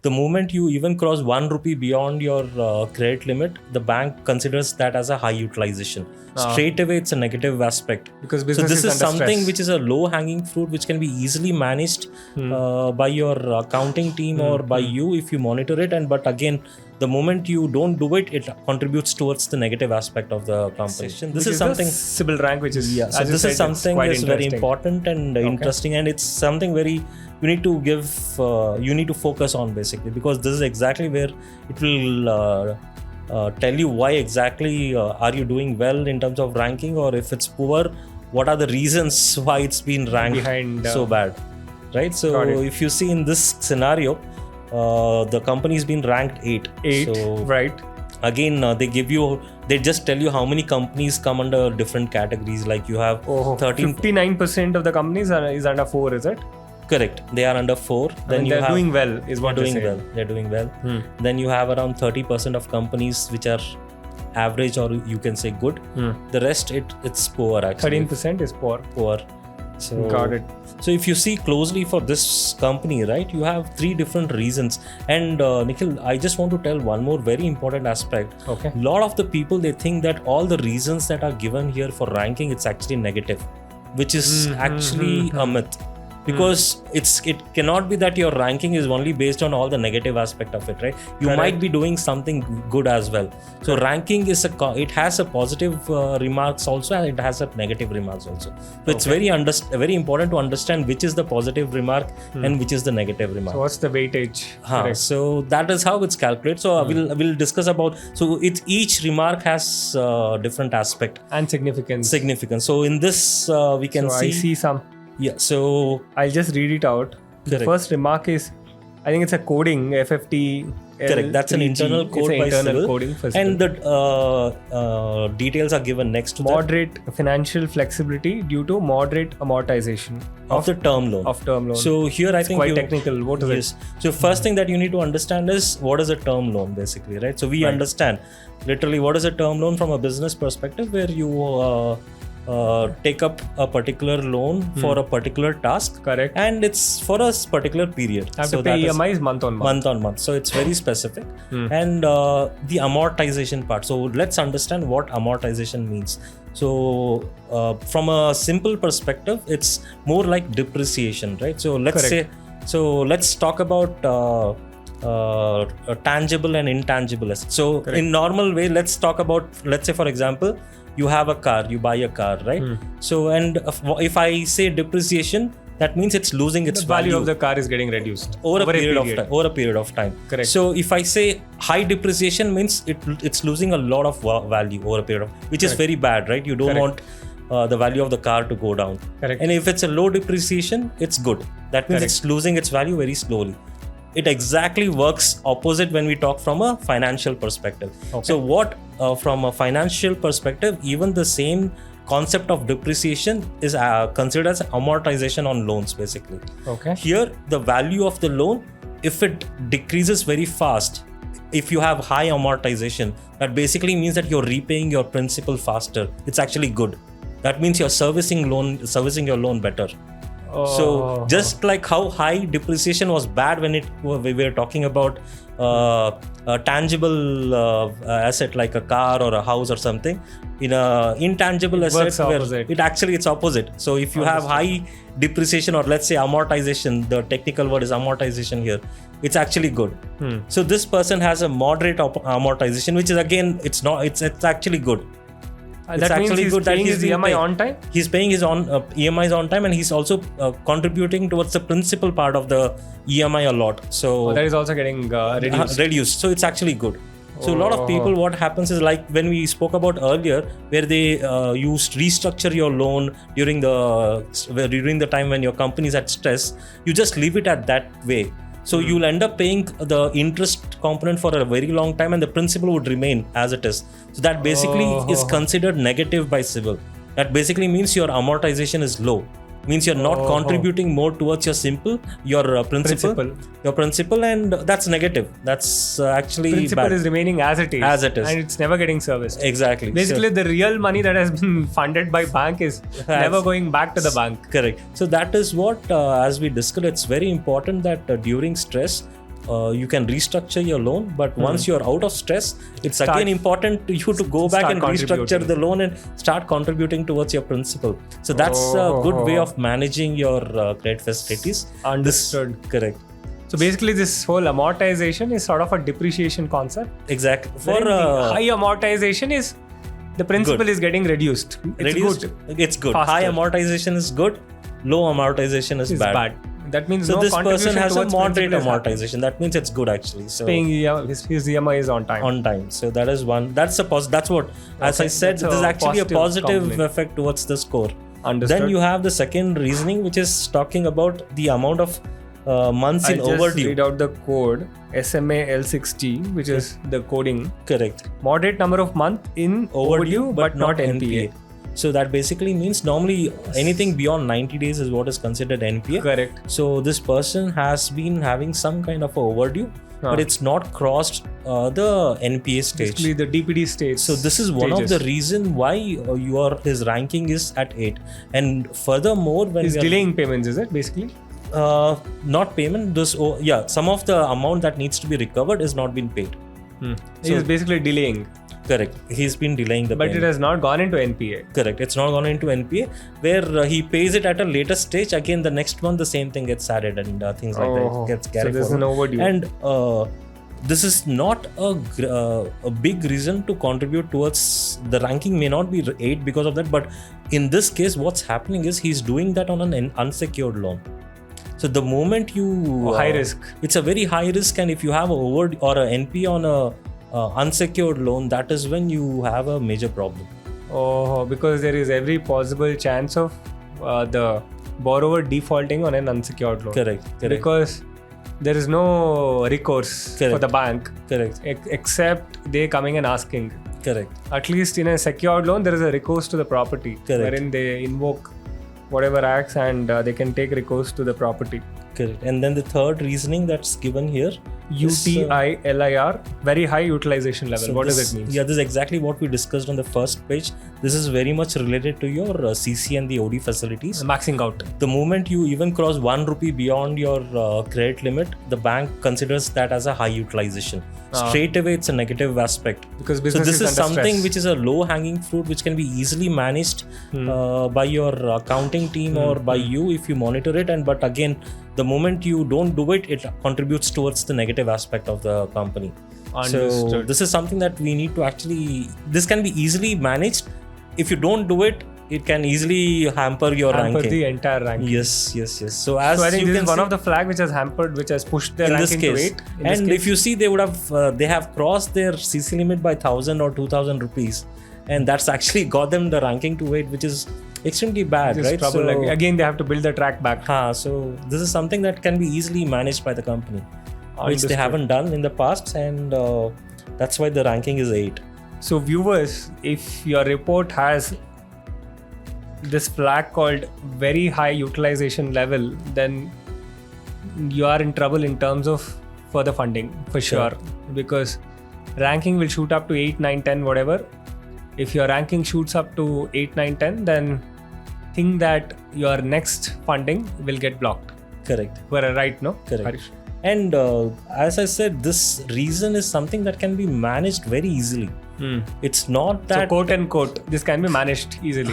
the moment you even cross 1 rupee beyond your credit limit, the bank considers that as a high utilization. Straight away, it's a negative aspect. Because business this is something stress. which is a low-hanging fruit, which can be easily managed by your accounting team or by you if you monitor it. But again, the moment you don't do it, it contributes towards the negative aspect of the company. This is something CIBIL rank, which is so this is something that's very important and interesting, and it's something very you need to give you need to focus on basically, because this is exactly where it will tell you why exactly are you doing well in terms of ranking, or if it's poor, what are the reasons why it's been ranked behind so bad, right? So if you see in this scenario, the company's been ranked 8. So, right. Again, they just tell you how many companies come under different categories. Like you have 59% of the companies is under 4, is it? Correct. They are under 4. Then they're doing well, is what they're doing well. They're doing well. Then you have around 30% of companies which are average, or you can say good. The rest, it's poor actually. 13% is poor. So, got it. So if you see closely for this company, right, you have 3 different reasons. And Nikhil, I just want to tell one more very important aspect. Okay. A lot of the people, they think that all the reasons that are given here for ranking, it's actually negative, which is actually a myth. Because it cannot be that your ranking is only based on all the negative aspect of it, right? You might be doing something good as well. So ranking is it has a positive remarks also, and it has a negative remarks also. So it's very important to understand which is the positive remark and which is the negative remark. So what's the weightage? So that is how it's calculated. So we'll discuss about. So each remark has different aspect and significance. So in this we can see. I see some. Yeah, so I'll just read it out. The first remark is, I think it's a coding, FFT. Correct, that's an internal code by CIBIL. Coding for CIBIL. And the details are given next to moderate financial flexibility due to moderate amortization of the term loan. So here I think quite technical. What is it? So first thing that you need to understand is what is a term loan basically, right? So we understand literally what is a term loan from a business perspective, where you take up a particular loan for a particular task. Correct. And it's for a particular period. Have to pay EMIs month on month. So it's very specific. And the amortization part. So let's understand what amortization means. So from a simple perspective, it's more like depreciation, right? So let's talk about tangible and intangible assets. So in normal way, let's talk about, let's say for example, you have a car, you buy a car, right? So, and if I say depreciation, that means it's losing its value. The value of the car is getting reduced over a period of time. Correct. So if I say high depreciation, means it's losing a lot of value over a period of, which is very bad, right? You don't want the value of the car to go down. Correct. And if it's a low depreciation, it's good. That means it's losing its value very slowly. It exactly works opposite when we talk from a financial perspective. So what from a financial perspective, even the same concept of depreciation is considered as amortization on loans basically. Here the value of the loan, if it decreases very fast, if you have high amortization, that basically means that you're repaying your principal faster. It's actually good. That means you're servicing your loan better. So just like how high depreciation was bad when we were talking about a tangible asset like a car or a house or something, in a intangible asset it's opposite. So if you have high depreciation, or let's say amortization, the technical word is amortization here, it's actually good. So this person has a moderate amortization, which is again, it's actually good. That means he's paying his EMI on time? He's paying his EMIs on time, and he's also contributing towards the principal part of the EMI a lot. So that is also getting reduced. So it's actually good. So a lot of people, what happens is like when we spoke about earlier, where they restructure your loan during the time when your company is at stress, you just leave it at that way. So you'll end up paying the interest component for a very long time, and the principal would remain as it is. So that basically is considered negative by CIBIL. That basically means your amortization is low. Means you're not contributing more towards your principal, and that's negative. That's actually principal bad. Is remaining as it is, and it's never getting serviced. Exactly. Basically, the real money that has been funded by bank is never going back to the bank. Correct. So that is what, as we discussed, it's very important that during stress, you can restructure your loan, but once you're out of stress, it's again important to you to go back and restructure the loan and start contributing towards your principal. So that's a good way of managing your credit facilities. Understood. Correct. So basically, this whole amortization is sort of a depreciation concept. Exactly. For high amortization is the principal is getting reduced. It's good. Faster. High amortization is good. Low amortization is bad. That means so no this person has a moderate amortization. That means it's good actually. So paying his EMI is on time. On time. So that is one. That's what. As I said, this is actually a positive effect towards the score. Understood. Then you have the second reasoning, which is talking about the amount of months in overdue. I'll just read out the code SMA L6G, which is the coding. Correct. Moderate number of months in overdue, but not NPA. So that basically means normally anything beyond 90 days is what is considered NPA. Correct. So this person has been having some kind of a overdue, but it's not crossed the NPA stage. Basically the DPD stage. So this is one of the reason why his ranking is at 8. And furthermore, when he's delaying payments, is it basically? Not payment. Some of the amount that needs to be recovered is not been paid. So he's basically delaying. Correct. He's been delaying the payment. But it has not gone into NPA. Correct. It's not gone into NPA where he pays it at a later stage. Again, the next month, the same thing gets added and things like that gets carried forward. So there's an overdue. And this is not a big reason to contribute towards the ranking. May not be 8 because of that. But in this case, what's happening is he's doing that on an unsecured loan. So the moment you... high risk. It's a very high risk, and if you have an NP on a unsecured loan, that is when you have a major problem. Because there is every possible chance of the borrower defaulting on an unsecured loan. Correct. Because there is no recourse for the bank. Correct. Except they coming and asking. Correct. At least in a secured loan, there is a recourse to the property. Correct. Wherein they invoke whatever acts and they can take recourse to the property. Correct. And then the third reasoning that's given here, UTILIR, very high utilization level. So what does it mean? Yeah, this is exactly what we discussed on the first page. This is very much related to your CC and the OD facilities. Maxing out. The moment you even cross 1 rupee beyond your credit limit, the bank considers that as a high utilization. Straight away, it's a negative aspect. Because business this is something stress. which is a low-hanging fruit, which can be easily managed by your accounting team or by you if you monitor it. But again, the moment you don't do it, it contributes towards the negative aspect of the company. Understood. So this is something that we need to actually... This can be easily managed. If you don't do it, it can easily hamper your ranking. The entire ranking. Yes. So I think this is one of the flag which has pushed their ranking to 8. And if you see, they have crossed their CC limit by 1,000 or 2,000 rupees. And that's actually got them the ranking to 8, which is extremely bad, right? Trouble. So, again, they have to build the track back. So this is something that can be easily managed by the company, which they haven't done in the past, and that's why the ranking is 8. So viewers, if your report has this flag called very high utilization level, then you are in trouble in terms of further funding for sure. Because ranking will shoot up to 8, 9, 10, whatever. If your ranking shoots up to 8, 9, 10, then think that your next funding will get blocked. Correct. We're right, no? Correct. Harish? And as I said, this reason is something that can be managed very easily. It's not that... So quote unquote, this can be managed easily.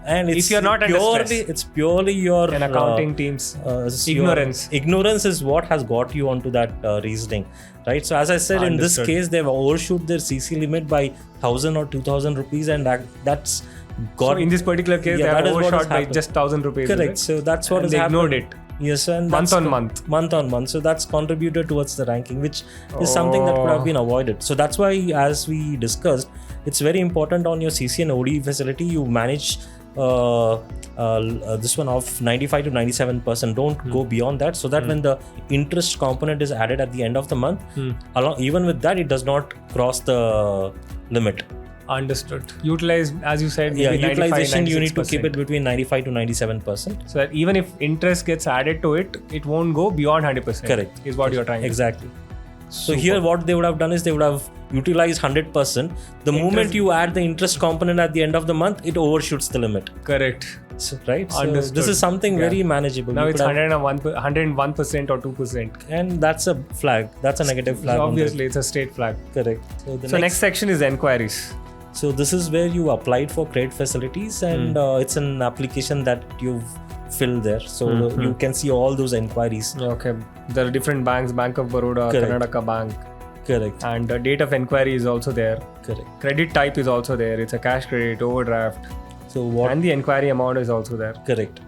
And if you're not under stress. It's purely your... An accounting team's ignorance. Ignorance is what has got you onto that reasoning. Right? So as I said, in this case, they've overshoot their CC limit by 1,000 or 2,000 rupees, and that's got... So in this particular case, they have overshot by just 1,000 rupees. Correct. So that's what has happened. They ignored it. Yes, and month on month. So that's contributed towards the ranking, which is something that could have been avoided. So that's why, as we discussed, it's very important on your CC and OD facility, you manage this one of 95 to 97%. Don't go beyond that, so that when the interest component is added at the end of the month, even with that, it does not cross the limit. Understood. Utilize, as you said, utilization you need to keep it between 95 to 97%. So that even if interest gets added to it, it won't go beyond 100%. Correct. Is what you're trying to say. Exactly. So here what they would have done is they would have utilize 100%, the moment you add the interest component at the end of the month, it overshoots the limit. Correct. So, right? So Understood. this is something very manageable. Now You it's could have- 101% or 2%. and that's a flag. That's a negative flag. So on obviously, that. it's a straight flag. Correct. So the So next section is enquiries. So this is where you applied for credit facilities, and it's an application that you've filled there. So you can see all those enquiries. Okay. There are different banks: Bank of Baroda, Correct. Karnataka Bank, Correct. and the date of enquiry is also there. Correct. Credit type is also there. It's a cash credit, overdraft, So what? and the enquiry amount is also there. Correct.